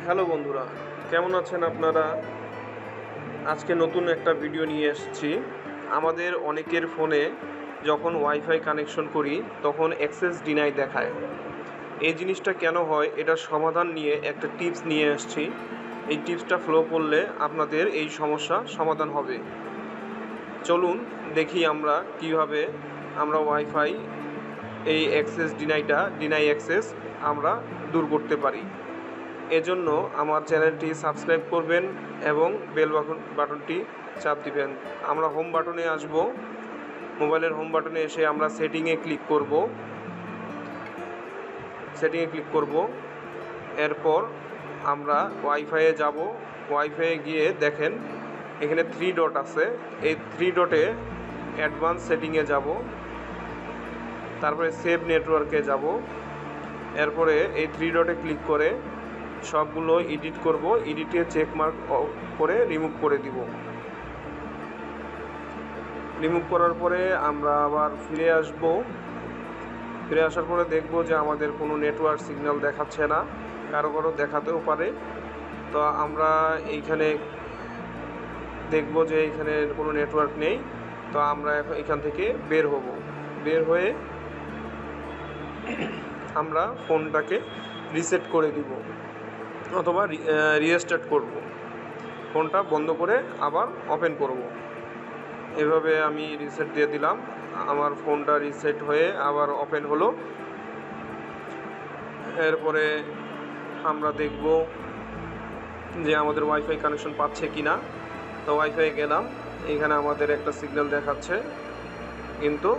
Hello বন্ধুরা, কেমন আছেন আপনারা? আজকে নতুন একটা ভিডিও নিয়ে এসেছি। আমাদের অনেকের ফোনে যখন ওয়াইফাই কানেকশন করি তখন অ্যাক্সেস ডিনাই দেখায়। এই জিনিসটা কেন হয় এটার সমাধান নিয়ে একটা টিপস নিয়ে এসেছি। এই টিপসটা ফলো করলে আপনাদের এই সমস্যা সমাধান হবে। চলুন দেখি আমরা কিভাবে আমরা ওয়াইফাই এই অ্যাক্সেস ডিনাই অ্যাক্সেস আমরা দূর করতে পারি। এজন্য আমার চ্যানেলটি সাবস্ক্রাইব করবেন এবং বেল বাটনটি চাপ দিবেন। আমরা হোম বাটনে আসব। মোবাইলের হোম বাটনে এসে আমরা সেটিংয়ে ক্লিক করব। এরপর আমরা ওয়াইফাইয়ে যাব। ওয়াইফাইয়ে গিয়ে দেখেন এখানে 3 ডট আছে। এই 3 ডটে অ্যাডভান্স সেটিংয়ে যাব, তারপরে সেভ নেটওয়ার্কে যাব। এরপরে এই 3 ডটে ক্লিক করে সবগুলো এডিট করব। এডিটে চেক মার্ক করে রিমুভ করে দিব। রিমুভ করার পরে আমরা আবার ফিরে আসব। ফিরে আসার পরে দেখব যে আমাদের কোনো নেটওয়ার্ক সিগন্যাল দেখাচ্ছে না, কারো দেখাতেও পারে। তো আমরা এইখানে দেখব যে এইখানে কোনো নেটওয়ার্ক নেই। তো আমরা এখান থেকে বের হয়ে আমরা ফোনটাকে রিসেট করে দিব অথবা রিস্টার্ট করব। ফোনটা বন্ধ করে আবার ওপেন করব। এভাবে আমি রিসেট দিয়ে দিলাম। আমার ফোনটা রিসেট হয়ে আবার ওপেন হলো। এরপরে আমরা দেখব যে আমাদের ওয়াইফাই কানেকশন পাচ্ছে কি না। তো ওয়াইফাই গেলাম, এখানে আমাদের একটা সিগন্যাল দেখাচ্ছে কিন্তু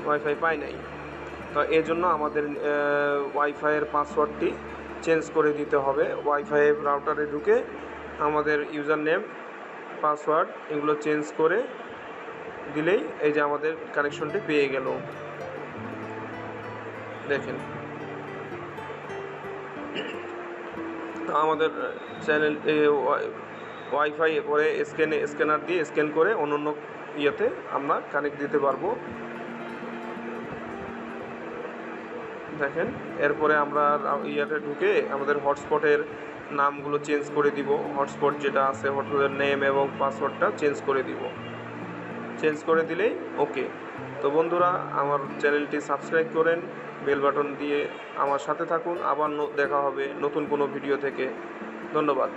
ওয়াইফাই পাই নাই। তো এর জন্য আমাদের ওয়াইফাইয়ের পাসওয়ার্ডটি চেঞ্জ করে দিতে হবে। ওয়াইফাই রাউটারে ঢুকে আমাদের ইউজার নেম, পাসওয়ার্ড এগুলো চেঞ্জ করে দিলেই এই যে আমাদের কানেকশনটি পেয়ে গেল। দেখেন আমাদের চ্যানেল ওয়াইফাই পরে স্ক্যানার দিয়ে স্ক্যান করে অন্য ইয়েতে আমরা কানেক্ট দিতে পারবো। দেখেন এরপরে আমরা ইয়েতে ঢুকে আমাদের হটস্পটের নামগুলো চেঞ্জ করে দিব। হটস্পট যেটা আছে হটস্পটের নেম এবং পাসওয়ার্ডটা চেঞ্জ করে দিব। চেঞ্জ করে দিলেই ওকে। তো বন্ধুরা, আমার চ্যানেলটি সাবস্ক্রাইব করেন, বেল বাটন দিয়ে আমার সাথে থাকুন। আবার দেখা হবে নতুন কোনো ভিডিও থেকে। ধন্যবাদ।